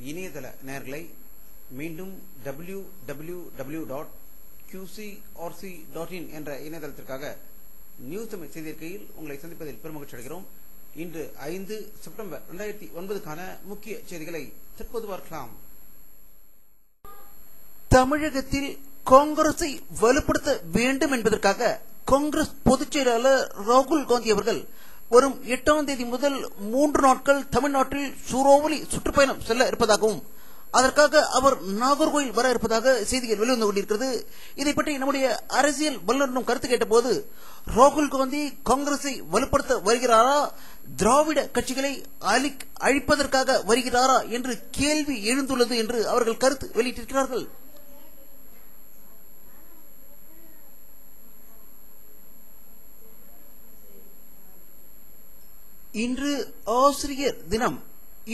இணையதள நேயர்களை மீண்டும் www.qcrc.in என்ற இணையதளத்திற்காக நியூஸ் தமிழ் செய்திருக்கையில் உங்களை சந்திப்பதில் பெருமகிழ்ச்சி அடைகிறோம். இன்று 5 செப்டம்பர் 2009க்கான முக்கிய செய்திகளை தற்போது பார்க்கலாம். தமிழகத்தில் காங்கிரஸை வலுப்படுத்த வேண்டும் என்பதற்காக காங்கிரஸ் பொதுச் செயலாளர் ராகுல் காந்தி அவர்கள் வரும் 8ஆம் தேதி முதல் 3 நாட்கள் தமிழ்நாட்டில் சூறாவளி சுற்றுப்பயணம் செல்ல இருப்பதாகவும் அதற்காக அவர் நாகர்கோயில் வர இருப்பதாக செய்திகள் வெளிவந்து கொண்டிருக்கிறது. இதை பற்றி நம்முடைய அரசியல் வல்லுநரும் கருத்து கேட்டபோது ராகுல் காந்தி காங்கிரஸை வலுப்படுத்த வருகிறாரா, திராவிட கட்சிகளை அழிப்பதற்காக வருகிறாரா என்று கேள்வி எழுந்துள்ளது என்று அவர்கள் கருத்து வெளியிட்டிருக்கிறார்கள். இன்று ஆசிரியர் தினம்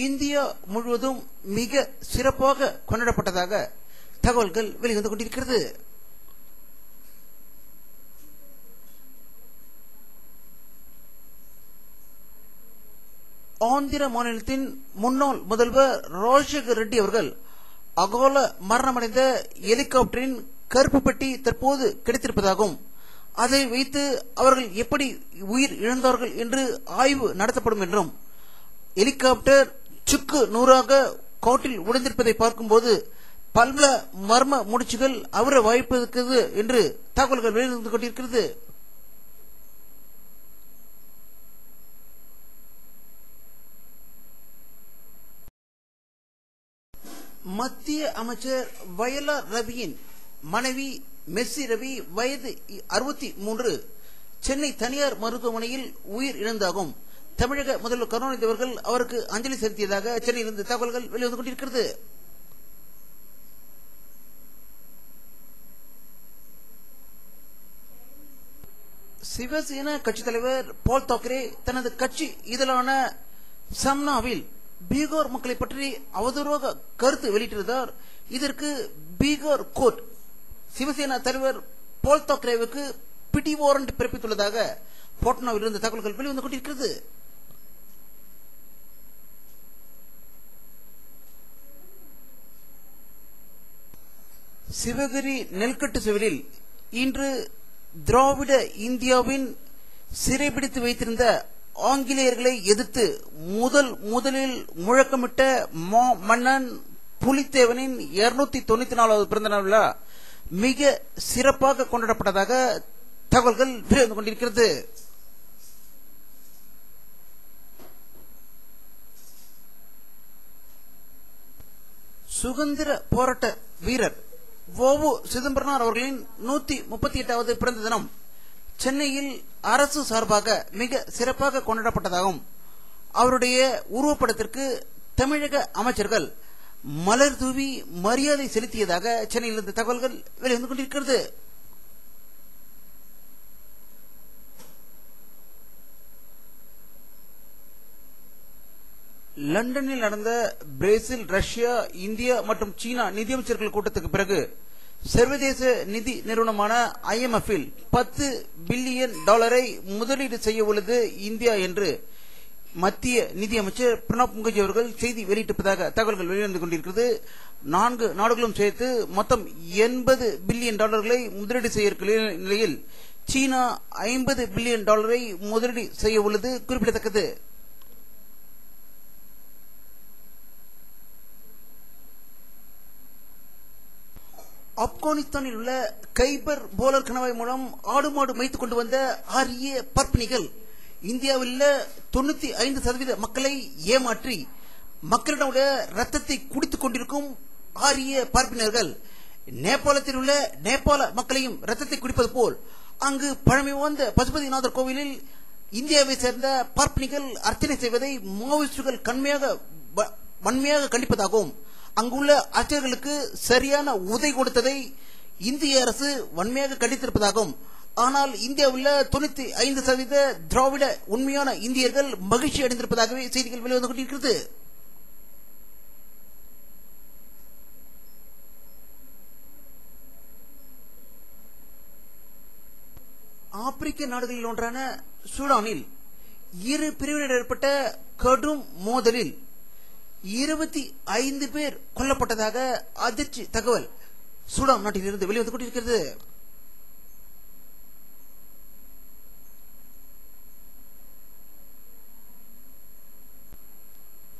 இந்தியா முழுவதும் மிக சிறப்பாக கொண்டாடப்பட்டதாக தகவல்கள் வெளிவந்து கொண்டிருக்கிறது. ஆந்திர மாநிலத்தின் முன்னாள் முதல்வர் ராஜசேகர் ரெட்டி அவர்கள் அகால மரணமடைந்த ஹெலிகாப்டரின் கருப்பு பெட்டி தற்போது கிடைத்திருப்பதாகவும் அதை வைத்து அவர்கள் எப்படி உயிர் இழந்தார்கள் என்று ஆய்வு நடத்தப்படும் என்றும், ஹெலிகாப்டர் சுக்கு நூறாக காட்டில் உடைந்திருப்பதை பார்க்கும்போது பல மர்ம முடிச்சுகள் அவரை வாய்ப்பிருக்கிறது என்று தகவல்கள் வெளிவந்து கொண்டிருக்கிறது. மத்திய அமைச்சர் வயலா ரவியின் மனைவி மெர்சி ரவி வயது 63 சென்னை தனியார் மருத்துவமனையில் உயிர் இழந்தாகும் தமிழக முதல்வர் கருணாநிதி அவர்கள் அவருக்கு அஞ்சலி செலுத்தியதாக சென்னையிலிருந்து தகவல்கள் வெளிவந்து கொண்டிருக்கிறது. சிவசேனா கட்சித் தலைவர் பால் தாக்கரே தனது கட்சி இதழான சம்னாவில் பீகார் மக்களை பற்றி அவதூறாக கருத்து வெளியிட்டிருந்தார். இதற்கு பீகார் கோர்ட் சிவசேனா தலைவர் பால் தாக்கரேவுக்கு பிடி வாரண்ட் பிறப்பித்துள்ளதாக பாட்னாவில் இருந்து தகவல்கள் வெளிவந்து கொண்டிருக்கிறது. சிவகிரி நெல்கட்டு செவிலில் இன்று திராவிட இந்தியாவின் சிறைபிடித்து வைத்திருந்த ஆங்கிலேயர்களை எதிர்த்து முதலில் முழக்கமிட்ட மன்னன் புலித்தேவனின் 294வது பிறந்த நாள் விழா மிக சிறப்பாக கொண்டாடப்பட்டதாக தகவல்கள் வெளிவந்து கொண்டிருக்கிறது. சுதந்திர போராட்ட வீரர் வ.உ. சிதம்பரனார் அவர்களின் 138வது பிறந்த தினம் சென்னையில் அரசு சார்பாக மிக சிறப்பாக கொண்டாடப்பட்டதாகவும் அவருடைய உருவப்படத்திற்கு தமிழக அமைச்சர்கள் மலர் தூவி மரியாதை செலுத்தியதாக சென்னையில் இருந்து தகவல்கள் வெளிவந்து கொண்டிருக்கிறது. லண்டனில் நடந்த பிரேசில், ரஷ்யா, இந்தியா மற்றும் சீனா நிதியமைச்சர்கள் கூட்டத்துக்கு பிறகு சர்வதேச நிதி நிறுவனமான IMF இல் $10 பில்லியன் முதலீடு செய்ய உள்ளது இந்தியா என்று மத்திய நிதியமைச்சர் பிரணாப் முகர்ஜி அவர்கள் செய்தி வெளியிட்டிருப்பதாக தகவல்கள் வெளிவந்து கொண்டிருக்கிறது. 4 நாடுகளும் சேர்த்து மொத்தம் $80 பில்லியன் முதலீடு செய்ய இருக்கிற நிலையில் சீனா $50 பில்லியன் முதலீடு செய்ய உள்ளது குறிப்பிடத்தக்கது. ஆப்கானிஸ்தானில் உள்ள கைபர் போலர் கணவாய் மூலம் ஆடு மாடு மேய்த்துக் கொண்டு வந்த ஆரிய பார்ப்பனிகள் இந்தியாவில் 95% மக்களை ஏமாற்றி மக்களிடம் ரத்தத்தை குடித்துக் கொண்டிருக்கும் ஆரிய பார்ப்பினர்கள் நேபாளத்தில் உள்ள நேபாள மக்களையும் ரத்தத்தை குடிப்பது போல் அங்கு பழமை வாய்ந்த பசுபதிநாதர் கோவிலில் இந்தியாவை சேர்ந்த பார்ப்பனிகள் அர்ச்சனை செய்வதை மாவோயிஸ்டுகள் வன்மையாக கண்டிப்பதாகவும் அங்குள்ள அர்ச்சகர்களுக்கு சரியான உதை கொடுத்ததை இந்திய அரசு வன்மையாக கண்டித்திருப்பதாகவும், ஆனால் இந்தியாவில் 95% திராவிட உண்மையான இந்தியர்கள் மகிழ்ச்சி அடைந்திருப்பதாகவே செய்திகள் வெளிவந்து கொண்டிருக்கிறது. ஆப்பிரிக்க நாடுகளில் ஒன்றான சூடானில் இரு பிரிவினர் ஏற்பட்ட கடும் மோதலில் 25 பேர் கொல்லப்பட்டதாக அதிர்ச்சி தகவல் சூடான் நாட்டிலிருந்து வெளிவந்து கொண்டிருக்கிறது.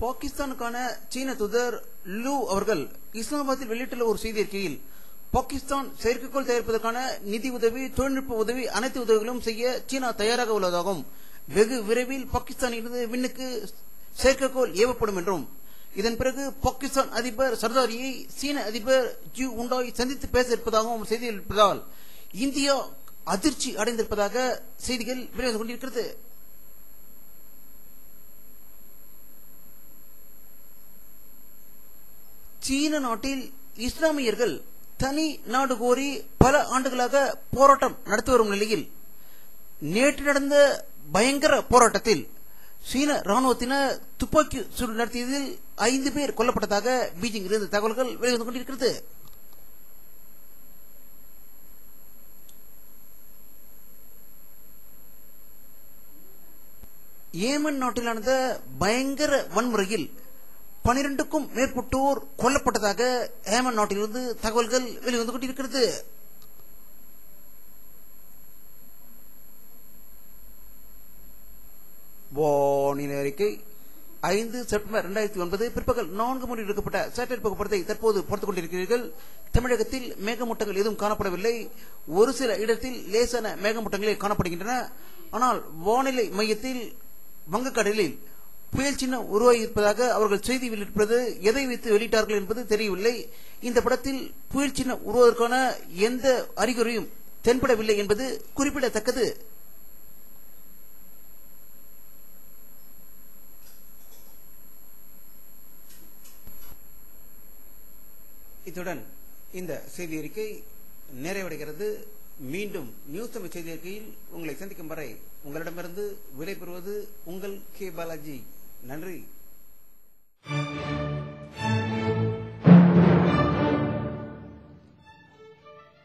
பாகிஸ்தானுக்கான சீன தூதர் லூ அவர்கள் இஸ்லாமாபாத்தில் வெளியிட்டுள்ள ஒரு செய்தி அறிக்கையில் பாகிஸ்தான் செயற்கைக்கோள் தயாரிப்பதற்கான நிதி உதவி, தொழில்நுட்ப உதவி, அனைத்து உதவிகளும் செய்ய சீனா தயாராக உள்ளதாகவும், வெகு விரைவில் பாகிஸ்தானிலிருந்து விண்ணுக்கு செயற்கைக்கோள் ஏவப்படும் என்றும், இதன் பிறகு பாகிஸ்தான் அதிபர் சர்தாரியை சீன அதிபர் ஜூ உண்டாய் சந்தித்து பேச இருப்பதாகவும் செய்திகள் இருப்பதால் இந்தியா அதிர்ச்சி அடைந்திருப்பதாக செய்திகள் வெளிவந்து கொண்டிருக்கிறது. சீன நாட்டில் இஸ்லாமியர்கள் தனி நாடு கோரி பல ஆண்டுகளாக போராட்டம் நடத்தி வரும் நிலையில் நேற்று நடந்த பயங்கர போராட்டத்தில் சீன ராணுவத்தினர் துப்பாக்கி சூடு நடத்தியதில் 5 பேர் கொல்லப்பட்டதாக பீஜிங் இருந்து தகவல்கள் வெளிவந்து கொண்டிருக்கிறது. ஏமன் நாட்டில் நடந்த பயங்கர வன்முறையில் 12க்கும் மேற்பட்டோர் கொல்லப்பட்டதாக ஏமன் நாட்டிலிருந்து தகவல்கள் வெளிவந்து கொண்டிருக்கிறது. வானிலை அறிக்கை 5 செப்டம்பர் 2009 பிற்பகல் 4 மணி எடுக்கப்பட்ட சேட்டலைட் புகைப்படத்தை தற்போது பார்த்துக் கொண்டிருக்கிறீர்கள். தமிழகத்தில் மேகமூட்டங்கள் எதுவும் காணப்படவில்லை. ஒரு சில இடத்தில் லேசான மேகமூட்டங்களே காணப்படுகின்றன. ஆனால் வானிலை மையத்தில் வங்கக்கடலில் புயல் சின்னம் உருவாகியிருப்பதாக அவர்கள் செய்தி வெளியிட்டிருப்பது எதை வைத்து வெளியிட்டார்கள் என்பது தெரியவில்லை. இந்த படத்தில் புயல் சின்னம் உருவாவதற்கான எந்த அறிகுறியும் தென்படவில்லை என்பது குறிப்பிடத்தக்கது. இத்துடன் இந்த செய்தி அறிக்கை நிறைவடைகிறது. மீண்டும் நியூஸ் தமிழ் செய்தி அறிக்கையில் உங்களை சந்திக்கும் வரை உங்களிடமிருந்து விடைபெறுவது உங்கள் கே பாலாஜி. நன்றி.